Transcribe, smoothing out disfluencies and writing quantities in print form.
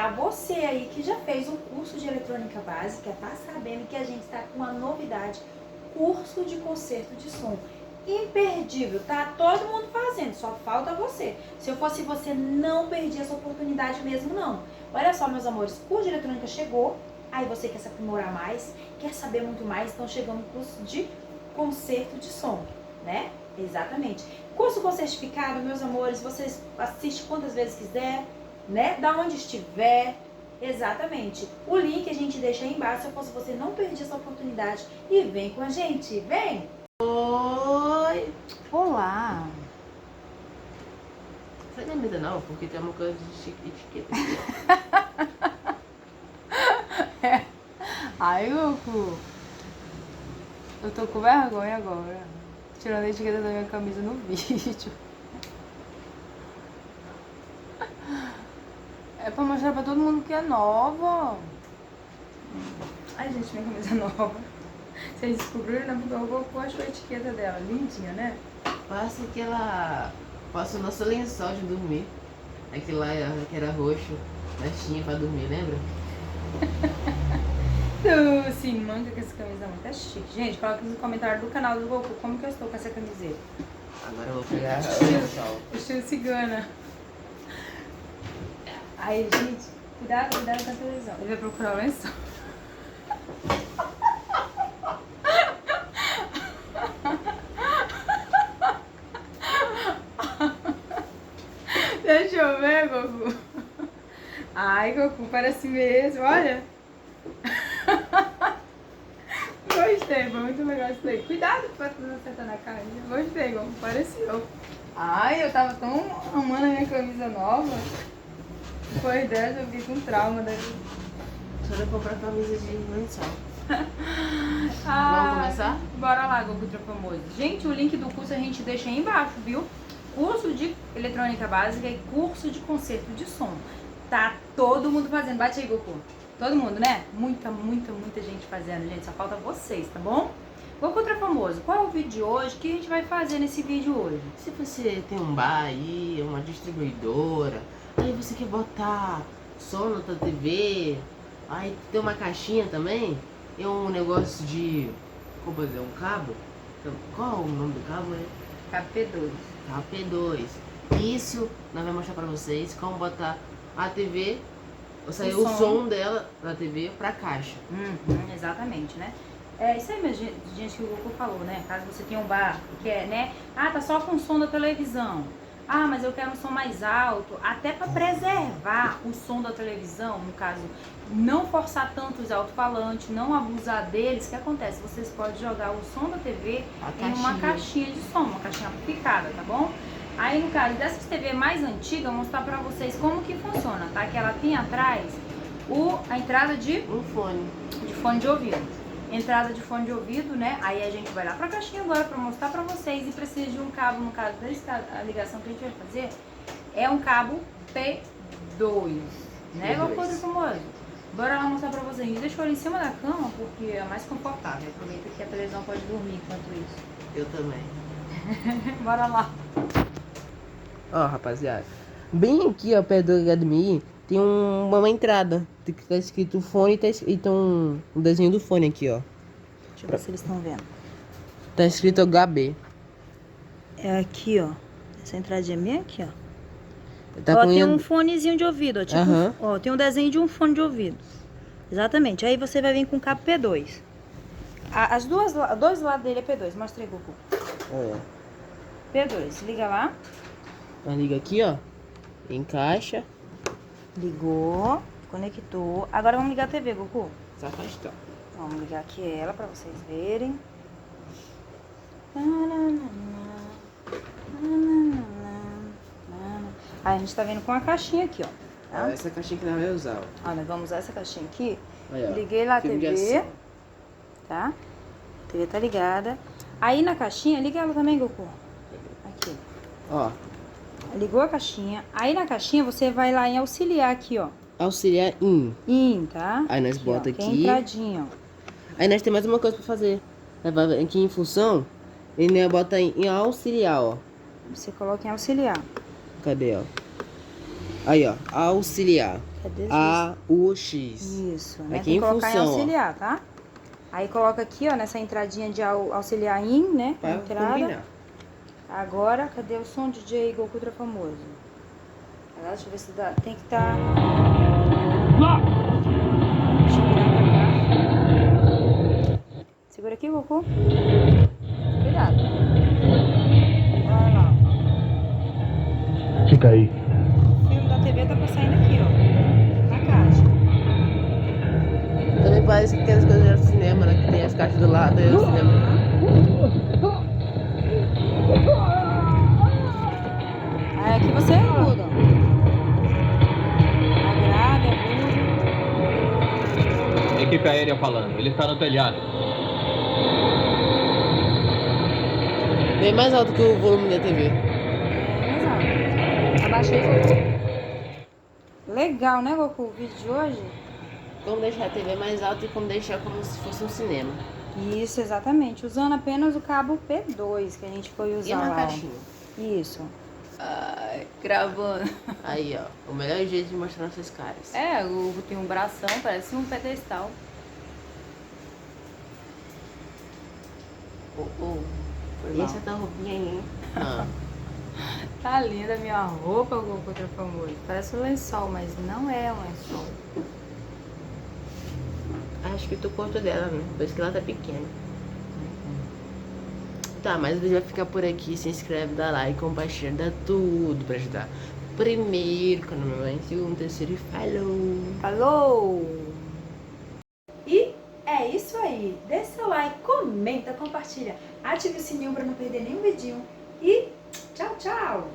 A você aí que já fez um curso de eletrônica básica, tá sabendo que a gente está com uma novidade, curso de concerto de som. Imperdível, tá todo mundo fazendo, só falta você. Se eu fosse você, não perdi essa oportunidade mesmo não. Olha só, meus amores, o curso de eletrônica chegou, aí você quer se aprimorar mais, quer saber muito mais, então chegou no curso de concerto de som, né? Exatamente. Curso com certificado, meus amores, vocês assistem quantas vezes quiser, né? Da onde estiver. Exatamente. O link a gente deixa aí embaixo, se eu fosse você, não perdi essa oportunidade. E vem com a gente, vem! Oi! Olá! Sai da mesa não, porque tem uma coisa de etiqueta aqui. Ai, Goku! Eu tô com vergonha agora. Tirando a etiqueta da minha camisa no vídeo. É pra mostrar pra todo mundo que é nova. Ai, gente, minha camisa é nova. Vocês descobriram, né? Porque o Goku achou a etiqueta dela lindinha, né? Passa que ela passa o nosso lençol de dormir. Aquele lá que era roxo, nós tinha pra dormir, lembra? Tu se manca com essa camisa muito chique. Gente, coloca no comentário do canal do Goku como que eu estou com essa camiseta. Agora eu vou pegar o lençol. Estilo cigana. Aí, gente, cuidado com a televisão. Ele vai procurar o lençol. Deixa eu ver, Goku. Ai, Goku, parece mesmo, olha. Gostei, foi muito legal isso daí. Cuidado pra não acertar na cara. Gostei, Goku, pareceu. Ai, eu tava tão amando a minha camisa nova. Depois dessa eu fiquei com trauma daí. Só de comprar camisa de lençol. Ah, Vamos começar? Bora lá, Goku Famoso. Gente, o link do curso a gente deixa aí embaixo, viu? Curso de eletrônica básica e curso de concerto de som. Tá todo mundo fazendo. Bate aí, Goku. Todo mundo, né? Muita gente fazendo, gente. Só falta vocês, tá bom? Goku Famoso, qual é o vídeo de hoje? O que a gente vai fazer nesse vídeo hoje? Se você tem um bar aí, uma distribuidora, aí você quer botar som na tua TV, aí tem uma caixinha também, e um negócio de, como fazer, um cabo, qual o nome do cabo? KP2. KP2. Isso nós vamos mostrar pra vocês como botar a TV, ou sair O o som. som dela da TV pra caixa. Exatamente, né? É isso aí mesmo, gente, que o Goku falou, né? Caso você tenha um bar que é, né? Ah, tá só com o som da televisão. Ah, mas eu quero um som mais alto. Até para preservar o som da televisão, no caso, não forçar tanto os alto-falantes, não abusar deles, o que acontece? Vocês podem jogar o som da TV em uma caixinha de som, uma caixinha amplificada, tá bom? Aí, no caso dessas TV mais antigas, eu vou mostrar pra vocês como que funciona, tá? Que ela tem atrás a entrada de fone de ouvido. Entrada de fone de ouvido, né? Aí a gente vai lá pra caixinha agora pra mostrar pra vocês e precisa de um cabo, no caso a ligação que a gente vai fazer é um cabo P2, né, Goku Famoso? Bora lá mostrar pra vocês. A gente deixou ele em cima da cama porque é mais confortável. Aproveita que a televisão pode dormir enquanto isso. Eu também. Bora lá. Ó, rapaziada, bem aqui, ó, perto do HDMI, tem uma entrada que tá escrito fone e tem um desenho do fone aqui, ó. Deixa eu ver se eles estão vendo. Tá escrito HB. É aqui, ó. Essa entradinha bem aqui, ó. Tá Ó, com tem um fonezinho de ouvido, ó. Tipo, Aham. ó, tem um desenho de um fone de ouvido. Exatamente. Aí você vai vir com o cabo P2. Dois lados dele é P2. Mostra aí, Goku. É. P2. Liga lá. Aí liga aqui, ó. Encaixa. Ligou. Conectou. Agora vamos ligar a TV, Goku. Se afastar. Vamos ligar aqui ela pra vocês verem. Aí a gente tá vendo com a caixinha aqui, ó. Tá? Essa caixinha que nós vamos usar, ó. Ó, nós vamos usar essa caixinha aqui. Aí, ó. Liguei lá a Filme de TV. ação. Tá? A TV tá ligada. Aí na caixinha, liga ela também, Goku. Aqui. Ó. Ligou a caixinha. Aí na caixinha você vai lá em auxiliar aqui, ó. Auxiliar in. Tá? Aí nós aqui, bota ó, que é a aqui. entradinha, ó. Aí nós temos mais uma coisa pra fazer. Nós vai aqui em função. E nós bota em auxiliar, ó. Você coloca em auxiliar. Cadê, ó? Aí, ó. Auxiliar. Cadê AUX. Isso, né? Aqui Tem em que colocar em função, ó. auxiliar, tá? Aí coloca aqui, ó, nessa entradinha de auxiliar in, né? Pra Entrada. combinar. Agora, cadê o som DJ Goku Ultra Famoso? Agora, deixa eu ver se dá. Tem que estar. Deixa eu virar pra cá. Segura aqui, Goku. Cuidado. Olha lá. Fica aí. O filme da TV tá saindo aqui, ó. Na caixa. Também parece que aquelas coisas do cinema, né? Que tem as caixas do lado e o cinema. Aí aqui você muda, ó. A grave, agudo. Equipe aérea falando. Ele está no telhado. Bem mais alto que o volume da TV. Mais alto. Abaixei, Goku. Legal, né, Goku? O vídeo de hoje? Como deixar a TV mais alta e como deixar como se fosse um cinema. Isso, exatamente. Usando apenas o cabo P2 que a gente foi usar E uma lá. caixinha. Isso. Ai, gravando. Aí, ó. O melhor jeito de mostrar nossas caras. É, o Hugo tem um bração, parece um pedestal. E essa tua roupinha aí, hein? Ah. Tá linda a minha roupa, Goku Ultra Famoso. Parece um lençol, mas não é um lençol. Acho que tu cortou dela, né? Por isso que ela tá pequena. Tá, mas o vídeo vai ficar por aqui. Se inscreve, dá like, compartilha, dá tudo pra ajudar. Primeiro, quando meu mãe, segundo, terceiro e falou! Falou! E é isso aí. Deixa seu like, comenta, compartilha. Ative o sininho pra não perder nenhum vidinho. E tchau, tchau!